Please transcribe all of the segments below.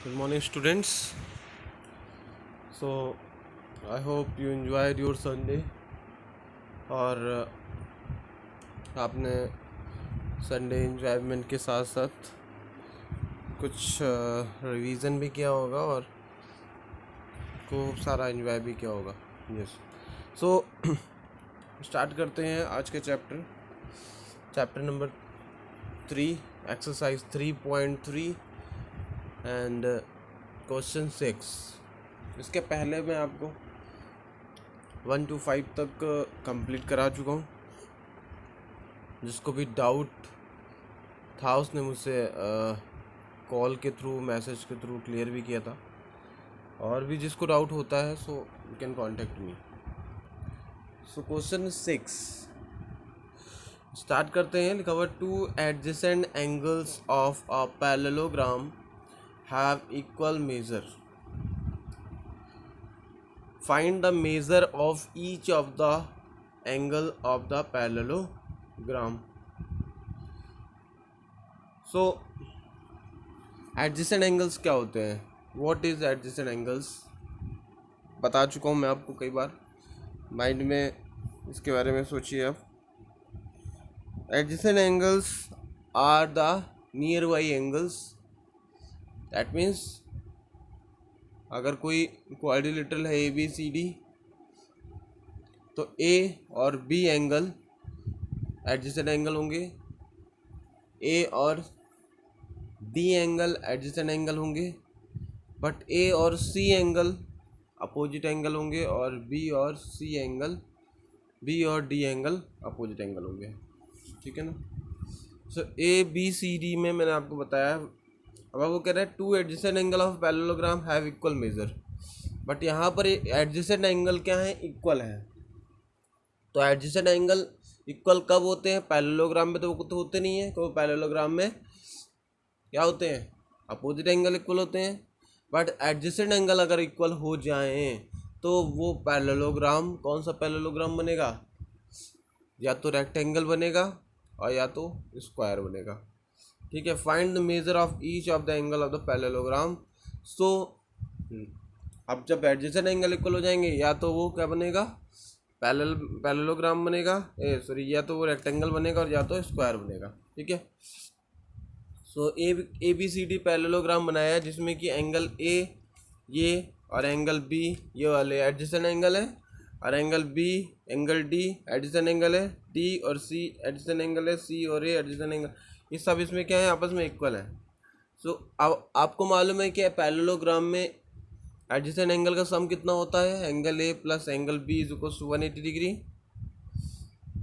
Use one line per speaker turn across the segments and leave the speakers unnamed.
Good morning, students. So, I hope you enjoyed your Sunday और आपने Sunday enjoyment के साथ साथ कुछ रिवीजन भी किया होगा और खूब सारा एंजॉय भी किया होगा. यस. सो स्टार्ट करते हैं आज के chapter number 3, exercise 3.3 and question 6. इसके पहले मैं आपको 1 to 5 तक कंप्लीट करा चुका हूँ. जिसको भी डाउट था उसने मुझसे कॉल के थ्रू, मैसेज के थ्रू क्लियर भी किया था. और भी जिसको डाउट होता है so you can contact me. So question 6 start करते हैं. लिखा हुआ 2 adjacent angles of a parallelogram have equal major. Find the measure of each of the angle of the parallelogram. So adjacent angles क्या होते हैं? What is adjacent angles? बता चुका हूँ मैं आपको कई बार. माइंड में इसके बारे में सोचिए आप. Adjacent angles are the nearby angles. That means अगर कोई क्वाड्रिलेटरल है ABCD तो A और B एंगल एडजेसेंट एंगल होंगे, A और D एंगल एडजेसेंट एंगल होंगे, बट A और C एंगल अपोजिट एंगल होंगे और B और D एंगल अपोजिट एंगल होंगे. ठीक है ना. सो ABCD में मैंने आपको बताया. अब वो कह रहा है 2 adjacent angle of parallelogram have equal major. But यहाँ पर एडजेसेंट एंगल क्या है? इक्वल है. तो एडजेसेंट एंगल इक्वल कब होते हैं? पैरेललोग्राम में तो वो तो होते नहीं है. तो पैरेललोग्राम में क्या होते हैं? अपोजिट एंगल इक्वल होते हैं. बट एडजेसेंट एंगल अगर इक्वल हो जाएं तो वो पैरेललोग्राम कौन सा पैरेललोग्राम बनेगा? या तो रेक्टेंगल बनेगा और या तो स्क्वायर बनेगा. ठीक है. Find the measure of each of the angle of the parallelogram. So अब जब एडजेसेंट एंगल इक्वल हो जाएंगे या तो वो क्या बनेगा? पैरेललोग्राम बनेगा. या तो वो रेक्टेंगल बनेगा और या तो स्क्वायर बनेगा. ठीक है. सो ABCD पैरेललोग्राम बनाया है जिसमें कि एंगल A ये और एंगल B ये वाले एडजेसेंट एंगल है और angle B angle D adjacent angle है, D और C एडजेसेंट एंगल है, C और A एडजेसेंट एंगल. ये सब इसमें क्या है? आपस में इक्वल है. सो अब आपको मालूम है कि पैरेललोग्राम में एडजेसेंट एंगल का सम कितना होता है? Angle A plus angle B is equal to 180 degree.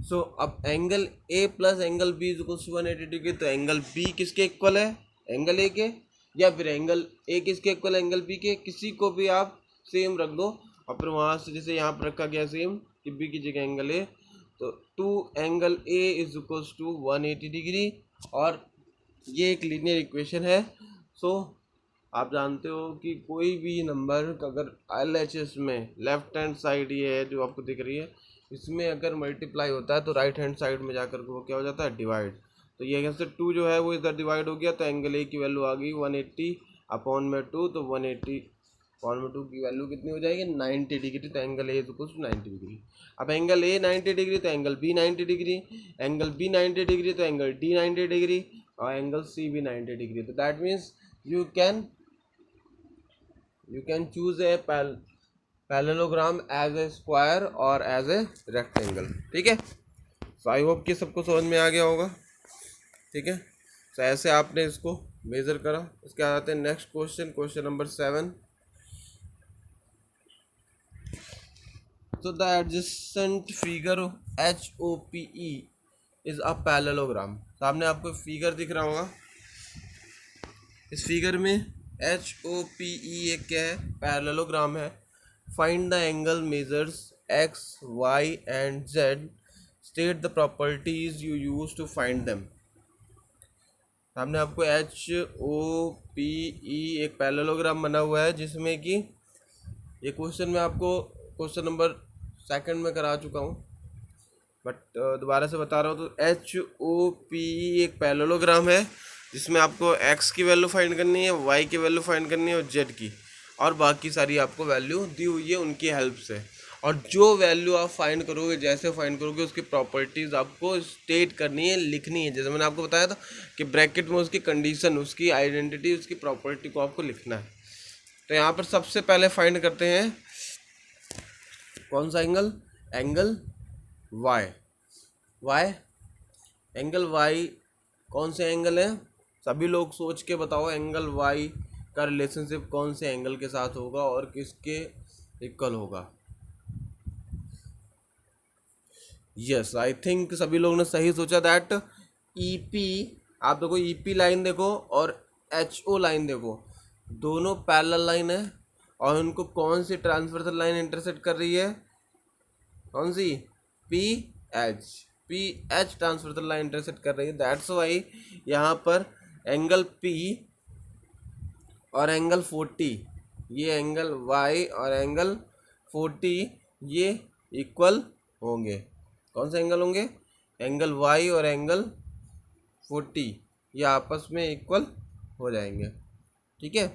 So अब angle A plus angle B is equal to 180 degree. तो एंगल B किसके इक्वल है? एंगल A के. या फिर एंगल A किसके इक्वल है? एंगल B के. किसी को भी आप सेम रख दो और फिर वहाँ से जैसे यहाँ पर रखा गया सेम कि B की जगह एंगल A. तो 2 angle A is equal to 180 degree. और ये एक लीनियर इक्वेशन है. सो आप जानते हो कि कोई भी नंबर अगर LHS में लेफ्ट हैंड साइड ये है जो आपको दिख रही है, इसमें अगर मल्टीप्लाई होता है तो राइट हैंड साइड में जाकर वो क्या हो जाता है? डिवाइड. तो ये जैसे 2 जो है वो इधर डिवाइड हो गया तो एंगल A की वैल्यू आ गई 180 अपॉन में 2. तो 180 अपॉन में 2 की वैल्यू कितनी हो जाएगी? 90 डिग्री. तो angle A is equal to 90 degree. अब एंगल A 90 डिग्री तो angle B 90 degree. Angle B 90 degree तो एंगल D 90 डिग्री और एंगल C भी 90 डिग्री. तो that means you can choose a parallelogram as a square और as a rectangle. ठीक है. सो I hope कि सबको समझ में आ गया होगा. ठीक है. तो ऐसे आपने इसको मेजर करा. इसके आते हैं नेक्स्ट क्वेश्चन नंबर 7. तो the adjacent figure HOPE is a parallelogram. सामने आपको फिगर दिख रहा होगा. इस फिगर में HOPE एक क्या है? पैरेललोग्राम है. Find the angle measures X, Y and Z. State the properties you use to find them. सामने आपको HOPE एक पैरेललोग्राम बना हुआ है जिसमें कि ये क्वेश्चन मैं आपको क्वेश्चन नंबर 2 में करा चुका हूँ, बट दोबारा से बता रहा हूँ. तो HOPE एक पैरेललोग्राम है जिसमें आपको एक्स की वैल्यू फाइंड करनी है, वाई की वैल्यू फाइंड करनी है और जेड की, और बाकी सारी आपको वैल्यू दी हुई है उनकी हेल्प से। और जो वैल्यू आप फाइंड करोगे, जैसे फाइंड करोगे, उसकी प्रॉपर्टीज़ आपको स्टेट करनी है, लिखनी है। जैसे मैंने आपको बताया था कि ब्रैकेट में उसकी कंडीशन, उसकी आइडेंटिटी, उसकी प्रॉपर्टी को आपको लिखना है। तो यहाँ पर सबसे पहले फाइंड करते हैं कौन सा angle, angle Y. Y, angle Y कौन से एंगल है, सभी लोग सोच के बताओ एंगल वाई का रिलेशनशिप कौन से एंगल के साथ होगा और किसके इक्वल होगा। यस, आई थिंक सभी लोगों ने सही सोचा। दैट ई पी, आप देखो ई पी लाइन देखो और एच ओ लाइन देखो, दोनों पैरेलल लाइन है और उनको कौन सी ट्रांसवर्सल लाइन इंटरसेक्ट कर रही है, कौन सी, P H, P H transversal line intersect कर रही है। दैट्स वाई यहाँ पर एंगल पी और एंगल 40, ये एंगल वाई और एंगल 40 ये इक्वल होंगे। कौन से एंगल होंगे, एंगल वाई और एंगल 40 ये आपस में इक्वल हो जाएंगे। ठीक है,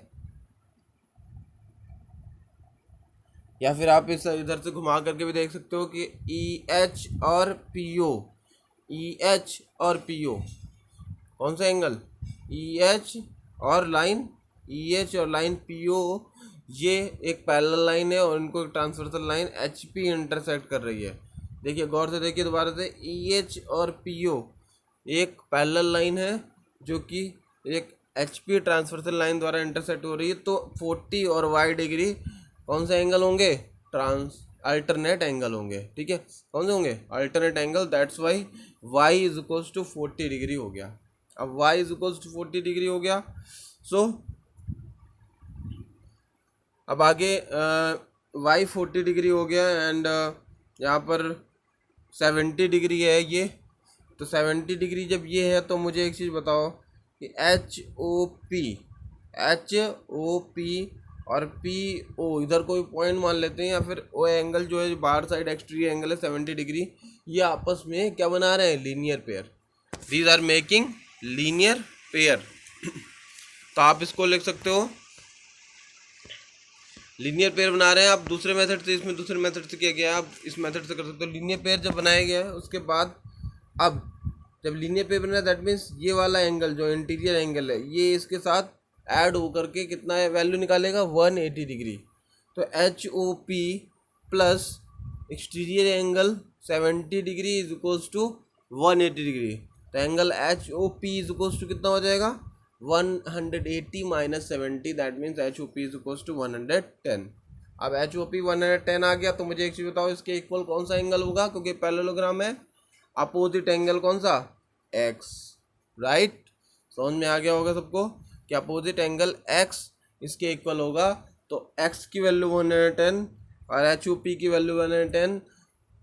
या फिर आप इस इधर से घुमा करके भी देख सकते हो कि ई एच और पी ओ, ई एच और पी ओ कौन सा एंगल, ई एच और लाइन, ई एच और लाइन पी ओ ये एक पैरेलल लाइन है और इनको एक transversal line H P intersect कर रही है। देखिए गौर से देखिए दोबारा से, ई एच और पी ओ एक पैरेलल लाइन है जो कि एक एच पी ट्रांसवर्सल लाइन द्वारा इंटरसेक्ट हो रही है। तो 40 और वाई डिग्री कौन से एंगल होंगे, अल्टरनेट एंगल होंगे। ठीक है, कौन से होंगे, alternate angle. That's Y Y is equals to 40 degree हो गया। अब y is equals to 40 degree हो गया। सो अब आगे y 40 डिग्री हो गया एंड यहाँ पर 70 डिग्री है ये। तो 70 डिग्री जब ये है तो मुझे एक चीज़ बताओ कि एच ओ पी और पी ओ इधर कोई पॉइंट मान लेते हैं, या फिर ओ एंगल जो है बाहर साइड एक्सटीरियर एंगल है 70 डिग्री, ये आपस में क्या बना रहे हैं, linear pair. These are making linear pair. तो आप इसको लिख सकते हो, लीनियर पेयर बना रहे हैं आप दूसरे मेथड से, इसमें दूसरे मेथड से किया गया है, आप इस मेथड से कर सकते हो। लीनियर पेयर जब बनाया गया है उसके बाद, अब जब लीनियर पेयर बना दैट मीन्स ये वाला एंगल जो इंटीरियर एंगल है ये इसके साथ ऐड होकर के कितना वैल्यू निकालेगा, 180 डिग्री। तो H O P plus exterior angle 70 degree is equals to 180 degree. तो angle H O P is equals to कितना हो जाएगा, 180 minus 70, that means H O P is equals to 110। अब एच ओ पी 110 आ गया तो मुझे एक चीज़ बताओ इसके इक्वल कौन सा एंगल होगा, क्योंकि पैरेललोग्राम है, अपोजिट एंगल कौन सा, एक्स। राइट, समझ में आ गया होगा सबको कि अपोजिट एंगल एक्स इसके इक्वल होगा। तो एक्स की वैल्यू 110 और एच ओ पी की वैल्यू 110।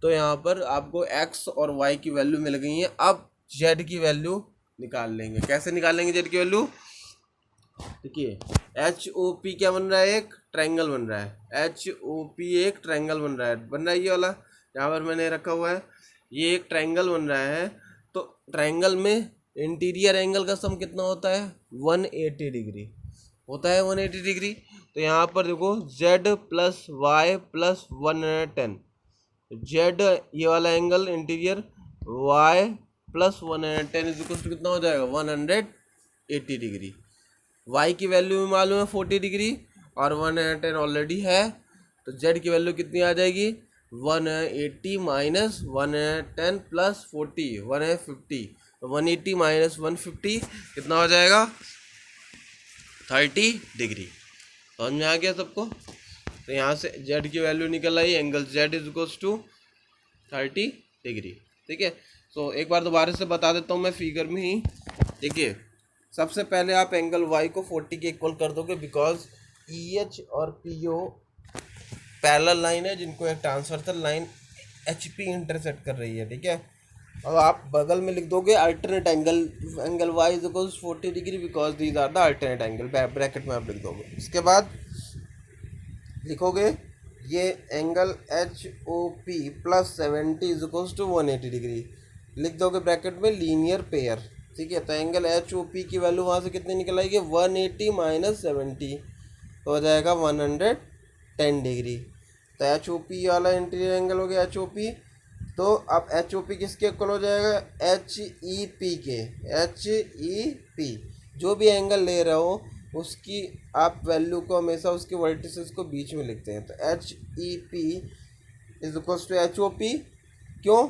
तो यहाँ पर आपको एक्स और वाई की वैल्यू मिल गई है। अब जेड की वैल्यू निकाल लेंगे। कैसे निकालेंगे जेड की वैल्यू, देखिए एच ओ पी क्या बन रहा है, एक ट्रायंगल बन रहा है। एच ओ पी एक ट्रायंगल बन रहा है ये वाला यहाँ पर मैंने रखा हुआ है, ये एक ट्रायंगल बन रहा है। तो ट्रायंगल में इंटीरियर एंगल का सम कितना होता है, 180 डिग्री होता है, 180 डिग्री। तो यहाँ पर देखो z plus Y plus 110, Z ये वाला angle interior, y plus 110 is equal to कितना हो जाएगा, 180 डिग्री। y की वैल्यू भी मालूम है 40 डिग्री और 110 ऑलरेडी है। तो z की वैल्यू कितनी आ जाएगी, 180 माइनस 110 प्लस 40, 150। 180 माइनस 150 कितना हो जाएगा, 30 डिग्री। समझ में आ गया सबको। तो यहाँ से z की वैल्यू निकल आई, angle z is equals to 30 degree. ठीक है, तो एक बार दोबारा से बता देता हूँ मैं फिगर में ही। देखिए सबसे पहले आप एंगल y को 40 के इक्वल कर दोगे, बिकॉज ई एच और पी ओ पैरेलल लाइन है जिनको एक transversal line H P intersect कर रही है। ठीक है, अब आप बगल में लिख दोगे alternate angle, angle y is equals 40 degree because these are the alternate angle, bracket में आप लिख दोगे। इसके बाद लिखोगे ये angle H O P plus 70 is equals to 180 degree, लिख दोगे ब्रैकेट में लीनियर पेयर। ठीक है। तो एंगल एच ओ पी की वैल्यू वहाँ से कितनी निकल आएगी, 180 माइनस 70, तो हो जाएगा 110 डिग्री। तो एच ओ पी वाला इंटीरियर एंगल हो गया एच ओ पी। तो अब एच ओ पी किसके इक्वल हो जाएगा, एच ई पी के। एच ई पी जो भी एंगल ले रहे हो उसकी आप वैल्यू को हमेशा उसके वर्टिसेस को बीच में लिखते हैं। तो H E P is equal to H O P, क्यों,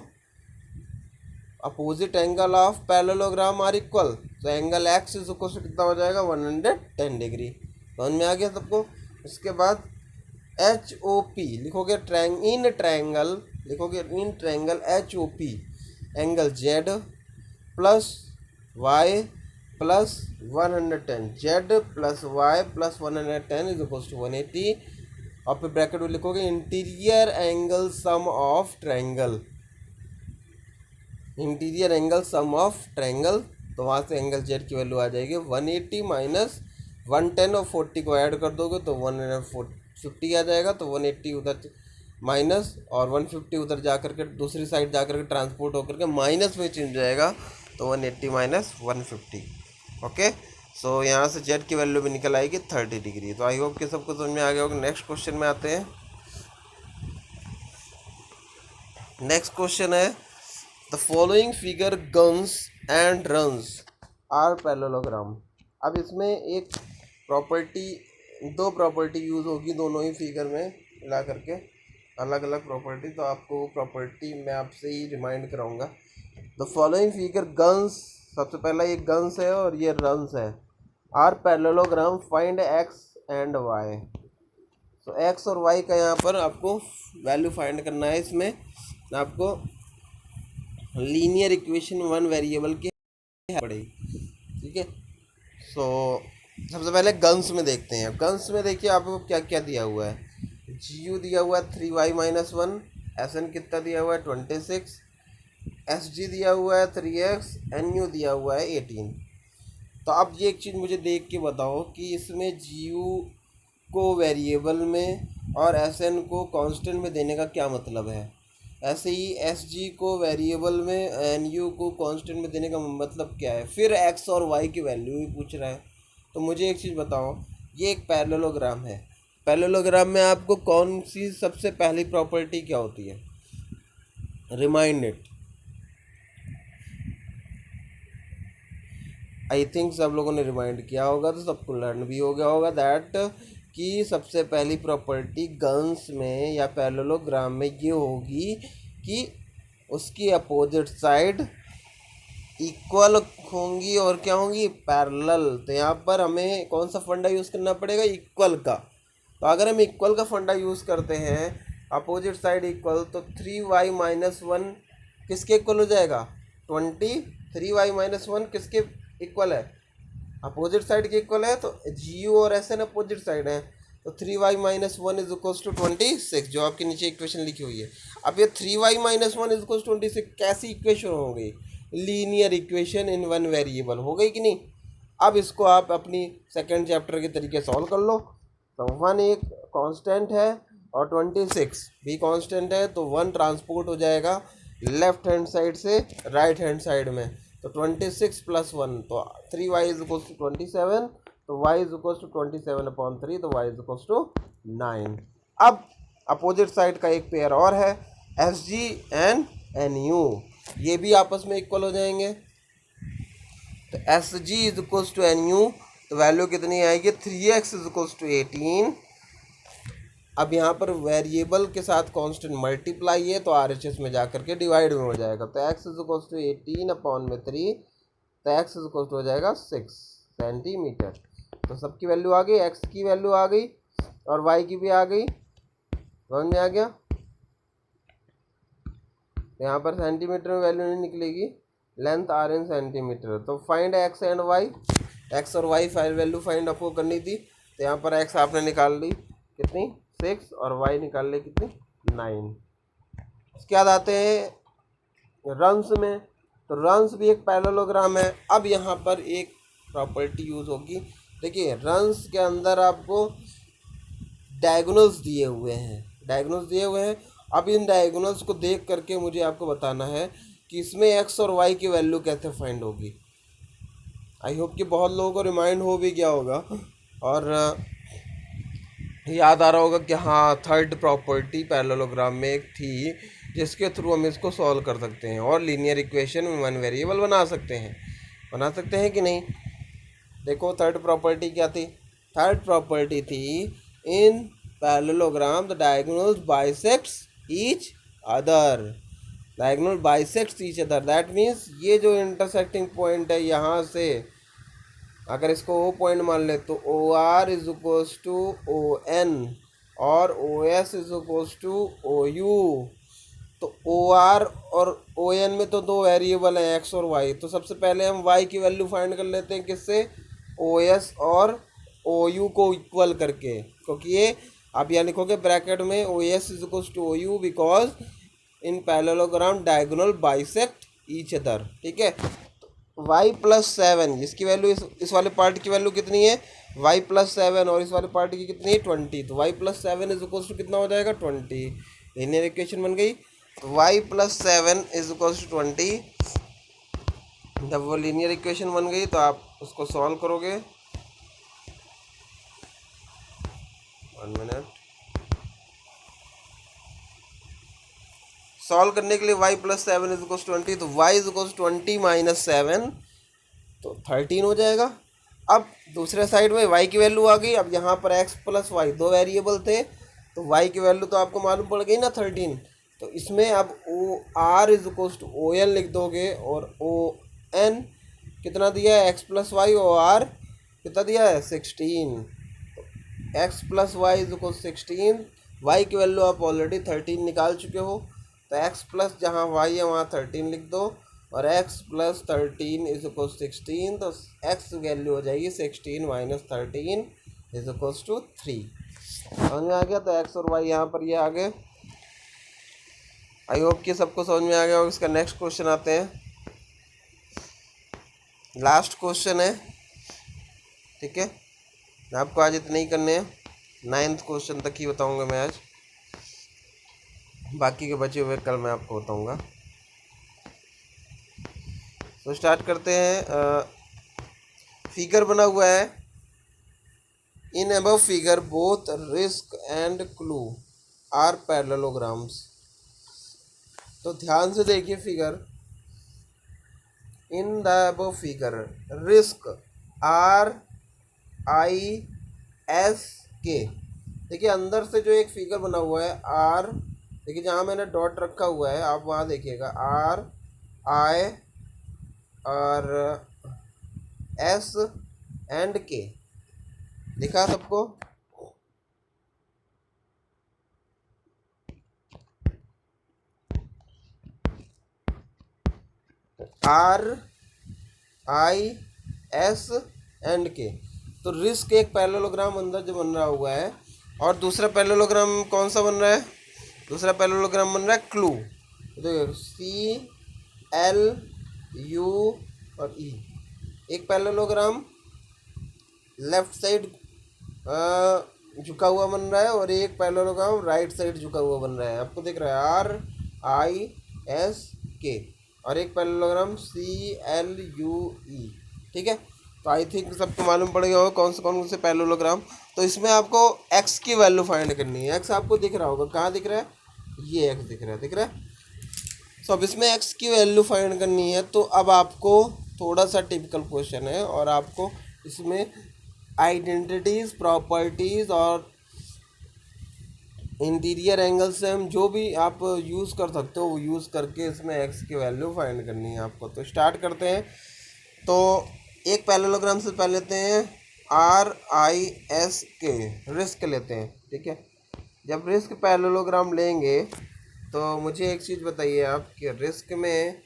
opposite angle of parallelogram are equal. तो angle X is equal to कितना हो जाएगा, 110 डिग्री। समझ में आ गया सबको। इसके बाद एच ओ पी लिखोगे इन ट्रायंगल, लिखोगे in triangle H O P angle Z plus Y plus 110, Z plus Y plus 110 is equal to 180। और फिर ब्रैकेट में लिखोगे interior angle sum of triangle, interior angle sum of triangle. तो वहाँ से angle Z की value आ जाएगी 180 माइनस 110 और 40 को ऐड कर दोगे तो 150 आ जाएगा। तो 180 उधर माइनस और 150 उधर जा करके दूसरी साइड जा करके ट्रांसपोर्ट होकर के माइनस में चेंज जाएगा। तो 180 माइनस 150। ओके, सो यहाँ से जेड की वैल्यू भी निकल आएगी 30 डिग्री। तो आई होप कि सबको समझ में आ गया होगा। नेक्स्ट क्वेश्चन में आते हैं। नेक्स्ट क्वेश्चन है the following figure guns and runs are parallelogram. अब इसमें एक प्रॉपर्टी, दो प्रॉपर्टी यूज़ होगी दोनों ही फिगर में मिला करके, अलग अलग प्रॉपर्टी। तो आपको वो प्रॉपर्टी मैं आपसे ही रिमाइंड कराऊंगा। द फॉलोइंग फिगर गन्स, सबसे पहला ये गन्स है और ये रन्स है। Are parallelogram, find X and Y. तो एक्स और वाई का यहाँ पर आपको वैल्यू फाइंड करना है। इसमें आपको लीनियर इक्वेशन वन वेरिएबल की पड़ेगी, ठीक है। सो सबसे पहले गन्स में देखते हैं। गन्स में देखिए आपको क्या क्या दिया हुआ है। जी यू दिया हुआ है 3y-1, एस एन कितना दिया हुआ है 26, एस जी दिया हुआ है 3x, एन यू दिया हुआ है 18। तो अब ये एक चीज़ मुझे देख के बताओ कि इसमें जी यू को वेरिएबल में और एस एन को कांस्टेंट में देने का क्या मतलब है। ऐसे ही एस जी को वेरिएबल में, एन यू को कांस्टेंट में देने का मतलब क्या है। फिर एक्स और वाई की वैल्यू भी पूछ रहा है। तो मुझे एक चीज़ बताओ, ये एक पैरेललोग्राम है। पैरेललोग्राम में आपको कौन सी सबसे पहली प्रॉपर्टी क्या होती है, रिमाइंड इट। आई थिंक सब लोगों ने रिमाइंड किया होगा तो सबको लर्न भी हो गया होगा दैट कि सबसे पहली प्रॉपर्टी गन्स में या पैरेललोग्राम में ये होगी कि उसकी अपोजिट साइड इक्वल होंगी और क्या होंगी, पैरेलल। तो यहाँ पर हमें कौन सा फंडा यूज़ करना पड़ेगा, इक्वल का। तो अगर हम इक्वल का फंडा यूज़ करते हैं, अपोजिट साइड इक्वल, तो 3y-1 किसके इक्वल हो जाएगा, 20। 3y-1 किसके इक्वल है, अपोजिट साइड के इक्वल है। तो जी यू और एस एन अपोजिट साइड है। तो 3y-1 इज इक्वल्स टू 26, जो आपके नीचे इक्वेशन लिखी हुई है। अब ये 3y-1 इज इक्वल्स 26 कैसी इक्वेशन हो गई, linear equation in one variable हो गई कि नहीं। अब इसको आप अपनी सेकंड चैप्टर के तरीके सॉल्व कर लो। तो 1 एक कांस्टेंट है और 26 भी कांस्टेंट है। तो 1 ट्रांसपोर्ट हो जाएगा लेफ्ट हैंड साइड से राइट हैंड साइड में। तो 26 प्लस 1, तो 3y इज इक्वल्स टू 27। तो y इज इक्वल्स टू 27/3, तो y इज इक्वल्स टू 9। अब अपोजिट साइड का एक पेयर और है, S G and N U, ये भी आपस में इक्वल हो जाएंगे। तो S G is equals to N U, तो वैल्यू कितनी आएगी, 3x इज इक्वल्स टू 18। अब यहाँ पर वेरिएबल के साथ कांस्टेंट मल्टीप्लाई है तो RHS में जा करके डिवाइड में हो जाएगा। तो x इज इक्वल्स टू 18/3, तो x इज इक्वल्स टू हो जाएगा 6 सेंटीमीटर। तो सबकी वैल्यू आ गई, x की वैल्यू आ गई और y की भी आ गई, समझ में आ गया। तो यहाँ पर सेंटीमीटर में वैल्यू नहीं निकलेगी, लेंथ आर इन सेंटीमीटर। तो find x and y, x और y वैल्यू फाइंड आपको करनी थी। तो यहाँ पर x आपने निकाल ली कितनी, 6, और y निकाल ली कितनी, 9। इसके बाद आते हैं रन्स में। तो रन्स भी एक पैरेललोग्राम है। अब यहाँ पर एक प्रॉपर्टी यूज़ होगी। देखिए रन्स के अंदर आपको डायगोनल्स दिए हुए हैं, अब इन डायगोनल्स को देख करके मुझे आपको बताना है कि इसमें x और y की वैल्यू कैसे फाइंड होगी। आई होप कि बहुत लोगों को रिमाइंड हो भी गया होगा और याद आ रहा होगा कि हाँ थर्ड प्रॉपर्टी पैरेललोग्राम में एक थी जिसके थ्रू हम इसको सॉल्व कर सकते हैं और लीनियर इक्वेशन में वन वेरिएबल बना सकते हैं कि नहीं। देखो थर्ड प्रॉपर्टी क्या थी। थर्ड प्रॉपर्टी थी इन parallelogram the diagonals bisects each other. Diagonal bisects each other that means ये जो इंटरसेक्टिंग पॉइंट है यहाँ से अगर इसको ओ पॉइंट मान ले तो O R is equals to O N और O S is equals to O U. तो ओ आर और ओ एन में तो दो वेरिएबल हैं एक्स और वाई। तो सबसे पहले हम वाई की वैल्यू फाइंड कर लेते हैं किससे, ओ एस और ओ यू को इक्वल करके, क्योंकि ये आप यहाँ लिखोगे ब्रैकेट में O S is equals to O U because in parallelogram diagonal bisect each other. ठीक है, y प्लस 7 इसकी वैल्यू इस वाले पार्ट की वैल्यू कितनी है y प्लस 7 और इस वाले पार्ट की कितनी है 20। तो y plus 7 is equals to कितना हो जाएगा 20। लीनियर इक्वेशन बन गई। तो y plus 7 is equals to 20। जब वो लीनियर इक्वेशन बन गई तो आप उसको सॉल्व करोगे। 1 मिनट। सॉल्व करने के लिए y प्लस 7 इज इक्वल्स 20 तो y इज इक्वल्स 20 माइनस 7 तो 13 हो जाएगा। अब दूसरे साइड में y की वैल्यू आ गई। अब यहाँ पर x प्लस वाई दो वेरिएबल थे तो y की वैल्यू तो आपको मालूम पड़ गई ना 13। तो इसमें अब O R is equals to O N लिख दोगे और ओ एन कितना दिया है x plus Y, O R कितना दिया है 16। तो x plus Y is equal 16। y की वैल्यू आप ऑलरेडी 13 निकाल चुके हो तो x प्लस जहाँ y है वहाँ 13 लिख दो और x प्लस 13 इज इक्वल 16। तो x वैल्यू हो जाएगी 16 माइनस 13 इज इक्वल्स टू 3। समझ में आ गया। तो x और y यहाँ पर ये आ गए। आई होप कि सबको समझ में आ गया और इसका नेक्स्ट क्वेश्चन आते हैं। लास्ट क्वेश्चन है, ठीक है। आपको आज इतने ही करने हैं, 9th क्वेश्चन तक ही बताऊंगा मैं आज, बाकी के बचे हुए कल मैं आपको बताऊंगा। तो स्टार्ट करते हैं। फिगर बना हुआ है। In above figure both risk and clue are parallelograms. तो ध्यान से देखिए figure. In the above figure risk R I S K. देखिए अंदर से जो एक फिगर बना हुआ है आर, देखिए जहाँ मैंने डॉट रखा हुआ है आप वहाँ देखिएगा आर आई और एस एंड के दिखा सबको। आर आई एस एंड के। तो रिस्क एक पैरेललोग्राम अंदर जो बन रहा हुआ है और दूसरा पैरेललोग्राम कौन सा बन रहा है, दूसरा पैरेललोग्राम बन रहा है क्लू। तो सी एल यू और ई। एक पैरेललोग्राम लेफ्ट साइड झुका हुआ बन रहा है और एक पैरेललोग्राम राइट साइड झुका हुआ बन रहा है। आपको दिख रहा है आर आई एस के और एक parallelogram C L U E. ठीक है, तो आई थिंक सबको मालूम पड़ गया होगा कौन से पैरेललोग्राम। तो इसमें आपको x की वैल्यू फाइंड करनी है। x आपको दिख रहा होगा, कहाँ दिख रहा है, ये x दिख रहा है। तो अब इसमें x की वैल्यू फाइंड करनी है। तो अब आपको थोड़ा सा टिपिकल क्वेश्चन है और आपको इसमें आइडेंटिटीज़, प्रॉपर्टीज़ और इंटीरियर एंगल से हम जो भी आप यूज़ कर सकते हो वो यूज़ करके इसमें x की वैल्यू फाइंड करनी है आपको। तो स्टार्ट करते हैं। तो एक पैरेललोग्राम से पहले लेते हैं आर आई एस के, रिस्क लेते हैं। ठीक है, जब रिस्क पैरेललोग्राम लेंगे तो मुझे एक चीज़ बताइए आप कि रिस्क में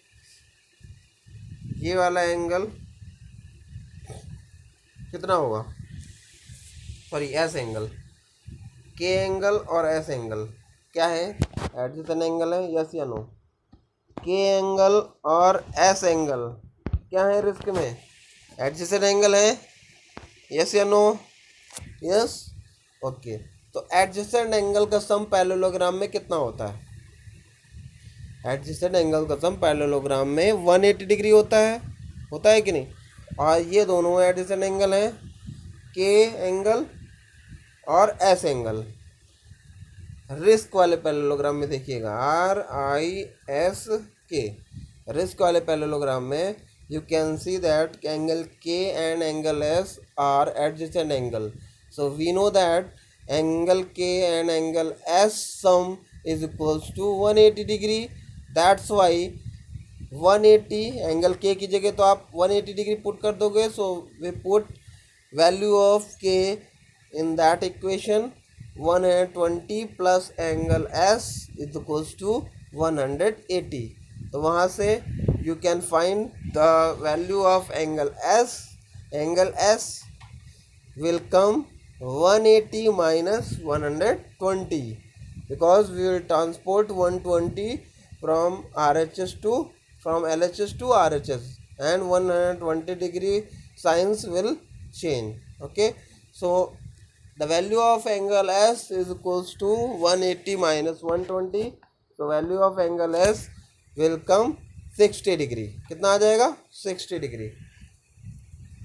ये वाला एंगल कितना होगा, सॉरी एस एंगल, के एंगल और एस एंगल क्या है, एडजेसेंट एंगल है, यस या नो। के एंगल और एस एंगल क्या है रिस्क में, एडजेसेंट एंगल है, यस या नो, यस ओके। तो एडजेसेंट एंगल का सम पैरेललोग्राम में कितना होता है, एडजेसेंट एंगल का सम पैरेललोग्राम में 180 डिग्री होता है कि नहीं। और ये दोनों एडजेसेंट एंगल हैं, के एंगल और एस एंगल। रिस्क वाले पैरेललोग्राम में देखिएगा, RISK, रिस्क वाले पैरेललोग्राम में you can see that angle K and angle S are adjacent angle. So we know that angle K and angle S sum is equals to 180 degree. That's why 180 angle K की जगह तो आप 180 degree put कर दोगे. So we put value of K in that equation. 120 plus angle S is equals to 180. तो वहाँ से you can find the value of angle S. Angle S will come 180 minus 120 because we will transport 120 from LHS to RHS, and 120 degree signs will change. Okay, so the value of angle S is equals to 180 minus 120. so value of angle S will come 60 degree. कितना आ जाएगा? 60 degree.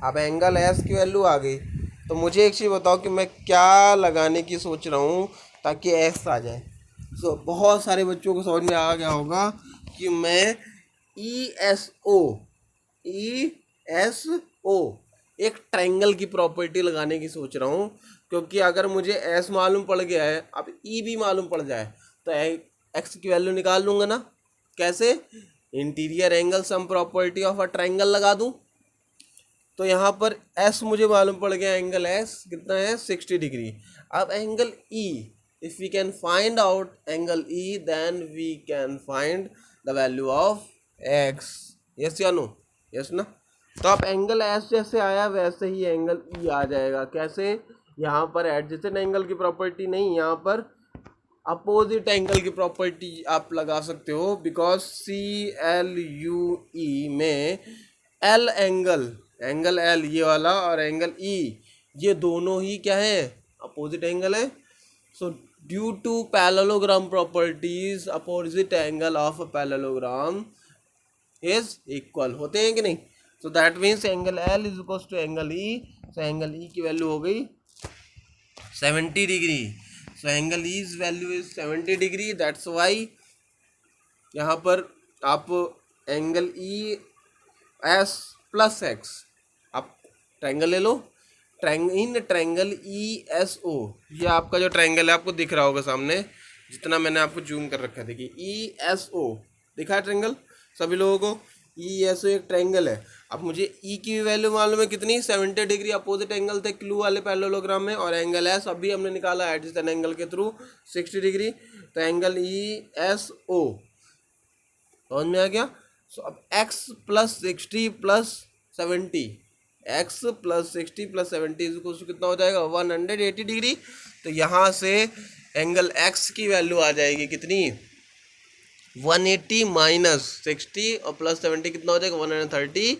अब angle S की value आ गई, तो मुझे एक चीज़ बताओ कि मैं क्या लगाने की सोच रहा हूँ ताकि एस आ जाए. बहुत सारे बच्चों को समझ में आ गया होगा कि मैं ESO एक ट्रायंगल की प्रॉपर्टी लगाने की सोच रहा हूँ, क्योंकि अगर मुझे एस मालूम पड़ गया है, अब ई भी मालूम पड़ जाए, तो एक्स की वैल्यू निकाल लूँगा ना. कैसे? Interior angle sum property of a triangle लगा दूं. तो यहाँ पर एस मुझे मालूम पड़ गया, एंगल एस कितना है? 60 डिग्री. अब angle E, if we can find out angle E, then we can find the value of X. Yes या नो? यस ना. तो अब एंगल एस जैसे आया वैसे ही एंगल ई आ जाएगा. कैसे? यहाँ पर एडजेसेंट एंगल की प्रॉपर्टी नहीं, यहाँ पर अपोजिट एंगल की प्रॉपर्टी आप लगा सकते हो, बिकॉज CLUE में एल एंगल एल ये वाला और एंगल ई ये दोनों ही क्या है? अपोजिट एंगल है. So due to parallelogram properties, opposite angle of a parallelogram is equal होते हैं कि नहीं? So that means angle L is equal to angle E. So angle E की वैल्यू हो गई 70 degree. So angle E's value is 70 degree. That's why यहाँ पर आप angle E S plus x, आप ट्रायंगल ले लो. इन ट्रायंगल ESO, ये आपका जो ट्रायंगल है आपको दिख रहा होगा सामने, जितना मैंने आपको जूम कर रखा है. देखिए ESO दिखा है ट्रायंगल सभी लोगों को. ESO एक ट्रायंगल है. अब मुझे ई की वैल्यू मालूम है कितनी? 70 डिग्री. अपोजिट एंगल थे क्लू वाले पैरेललोग्राम में, और एंगल एस अभी हमने निकाला एडजेसेंट एंगल के थ्रू 60 डिग्री. तो एंगल ESO समझ में आ गया. सो अब x plus 60 plus 70, x plus 60 plus 70 कितना हो जाएगा? 180 डिग्री. तो यहाँ से एंगल x की वैल्यू आ जाएगी कितनी? 180 माइनस 60 और प्लस 70 कितना हो जाएगा? 130.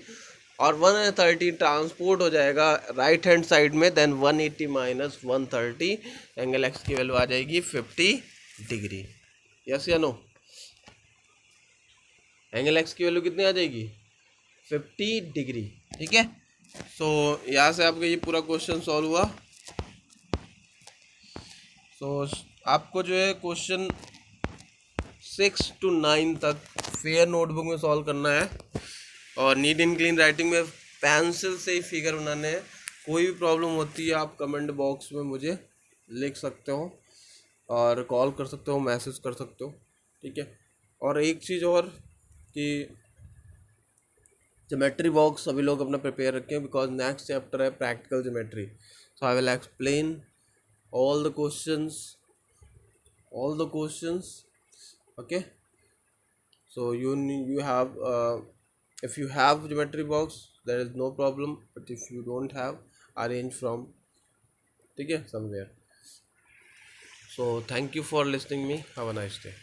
और 130 ट्रांसपोर्ट हो जाएगा राइट हैंड साइड में, देन 180 माइनस 130 एंगल एक्स की वैल्यू आ जाएगी 50 डिग्री. यस या नो? एंगल एक्स की वैल्यू कितनी आ जाएगी? 50 डिग्री. ठीक है. सो यहाँ से आपका ये पूरा क्वेश्चन सॉल्व हुआ. सो आपको जो है क्वेश्चन 6 to 9 तक फेयर नोटबुक में सॉल्व करना है, और नीट एंड क्लीन राइटिंग में पेंसिल से ही फिगर बनाने हैं. कोई भी प्रॉब्लम होती है आप कमेंट बॉक्स में मुझे लिख सकते हो, और कॉल कर सकते हो, मैसेज कर सकते हो. ठीक है. और एक चीज़ और कि ज्योमेट्री बॉक्स सभी लोग अपना प्रिपेयर रखें, बिकॉज नेक्स्ट चैप्टर है practical geometry. So I will explain all the questions. Okay, so you have if you have geometry box there is no problem, but if you don't have, arrange from somewhere. So thank you for listening me. Have a nice day.